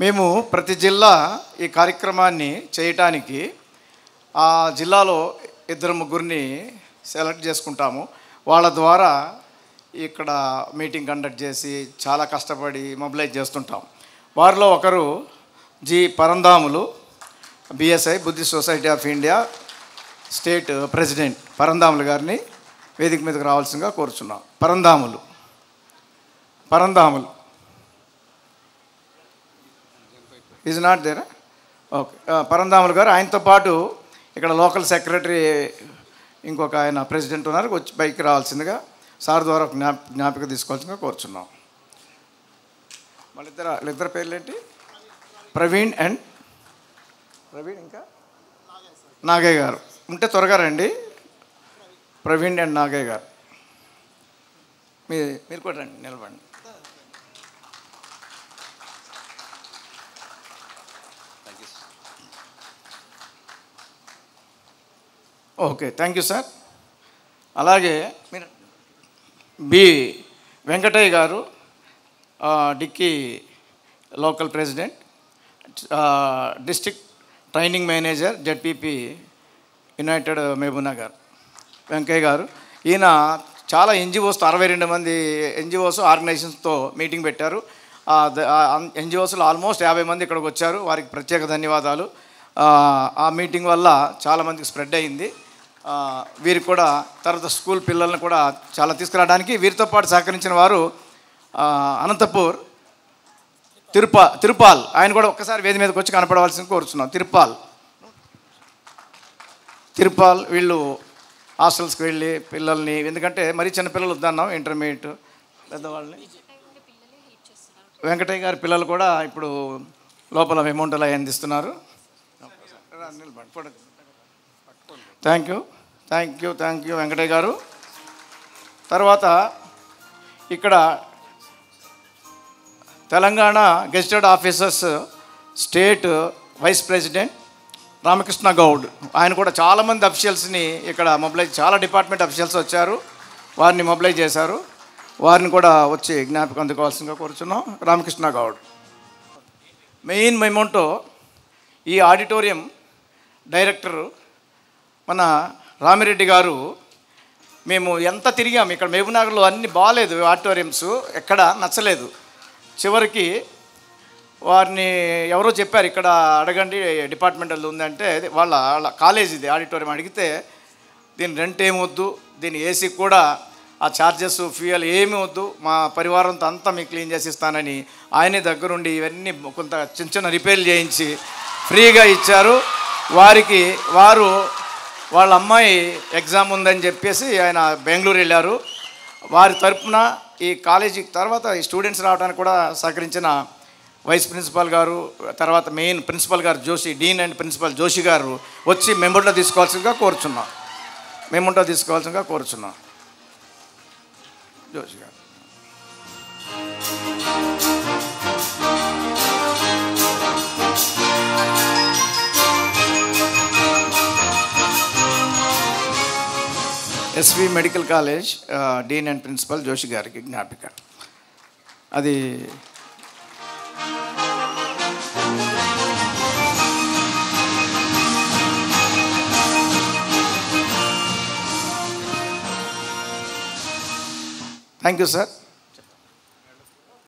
మేము ప్రతి జిల్లా ఈ కార్యక్రమాన్ని చేయటానికి ఆ జిల్లాలో 2-3 సెలెక్ట్ చేసుకుంటాము. వాళ్ళ ద్వారా ఇక్కడ మీటింగ్ కండక్ట్ చేసి చాలా కష్టపడి మొబిలైజ్ చేస్తుంటాం. వారిలో ఒకరు G Parandhamulu, BSI Buddhist society of India state president Parandhamulu గారిని వేదిక మీదకి రావాల్సిందిగా కోరుచున్నాం. Parandhamulu is not there? Okay. Parandhamulu గారు, ఆయనతో పాటు ఇక్కడ లోకల్ సెక్రటరీ ఇంకొక ఆయన ప్రెసిడెంట్ ఉన్నారు, వచ్చి బయటికి రావాల్సిందిగా సార్ ద్వారా జ్ఞాపిక తీసుకోవాల్సిందిగా కోరుచున్నాం. వాళ్ళిద్దరు పేర్లు ఏంటి? ప్రవీణ్ ఇంకా నాగయ్య గారు. ఉంటే త్వరగా రండి. ప్రవీణ్ అండ్ నాగయ్య గారు మీరు కూడా రండి, నిలబడండి. Okay, thank you sir. అలాగే మీరు B Venkataiah garu, DICCI local president, district training manager ZPP united Mahabubnagar. Venkaiah garu, ఈయన చాలా ఎన్జిఓస్తో 62 మంది ఎన్జిఓస్ ఆర్గనైజేషన్స్తో మీటింగ్ పెట్టారు. ఎన్జిఓస్లో ఆల్మోస్ట్ 50 మంది ఇక్కడికి వచ్చారు. వారికి ప్రత్యేక ధన్యవాదాలు. ఆ మీటింగ్ వల్ల చాలామందికి స్ప్రెడ్ అయింది. వీరికి కూడా తర్వాత స్కూల్ పిల్లల్ని కూడా చాలా తీసుకురావడానికి వీరితో పాటు సహకరించిన వారు అనంతపూర్ తిరుపాల్, ఆయన కూడా ఒక్కసారి వేది మీదకి వచ్చి కనపడవలసింది కోరుచున్నాం. తిరుపాల్ వీళ్ళు హాస్టల్స్కి వెళ్ళి పిల్లల్ని, ఎందుకంటే మరీ చిన్నపిల్లలు వద్దన్నాం, ఇంటర్మీడియట్ పెద్దవాళ్ళని. వెంకటయ్య గారి పిల్లలు కూడా ఇప్పుడు లోపల అమౌంట్ అలా అందిస్తున్నారు. Thank you Venkataiah garu. తర్వాత ఇక్కడ Telangana gazetted officers state vice president Ramakrishna Goud, ఆయన కూడా చాలామంది అఫీషియల్స్ని ఇక్కడ మొబిలైజ్, చాలా డిపార్ట్మెంట్ అఫీషియల్స్ వచ్చారు, వారిని మొబిలైజ్ చేశారు. వారిని కూడా వచ్చి జ్ఞాపకం అందుకోవాల్సిందిగా కోరుచున్నాం. రామకృష్ణ గౌడ్. మెయిన్ మెమోంటో ఈ ఆడిటోరియం డైరెక్టర్ మన రామిరెడ్డి గారు. మేము ఎంత తిరిగాము ఇక్కడ మహబూబ్నగర్లో, అన్ని బాగాలేదు, ఆడిటోరియంస్ ఎక్కడ నచ్చలేదు. చివరికి వారిని ఎవరో చెప్పారు, ఇక్కడ అడగండి డిపార్ట్మెంటల్ ఉందంటే, వాళ్ళ కాలేజ్ ఇది ఆడిటోరియం. అడిగితే దీని రెంట్ ఏమొద్దు, దీని ఏసీ కూడా ఆ ఛార్జెస్ ఫ్యూయల్ ఏమీ వద్దు, మా పరివారంతో అంతా మీకు క్లీన్ చేసి ఇస్తానని ఆయనే దగ్గరుండి ఇవన్నీ కొంత చిన్న రిపేర్లు చేయించి ఫ్రీగా ఇచ్చారు. వాళ్ళ అమ్మాయి ఎగ్జామ్ ఉందని చెప్పేసి ఆయన బెంగళూరు వెళ్ళారు. వారి తరపున ఈ కాలేజీ తర్వాత ఈ స్టూడెంట్స్ రావడానికి కూడా సహకరించిన వైస్ ప్రిన్సిపాల్ గారు, తర్వాత main principal garu Joshi, dean and principal Joshi garu వచ్చి మెమోంటో తీసుకోవాల్సిందిగా కోరుచున్నాం. Joshi garu. SV medical college dean and principal Joshi గారికి జ్ఞాపిక. అది థ్యాంక్ యూ సార్.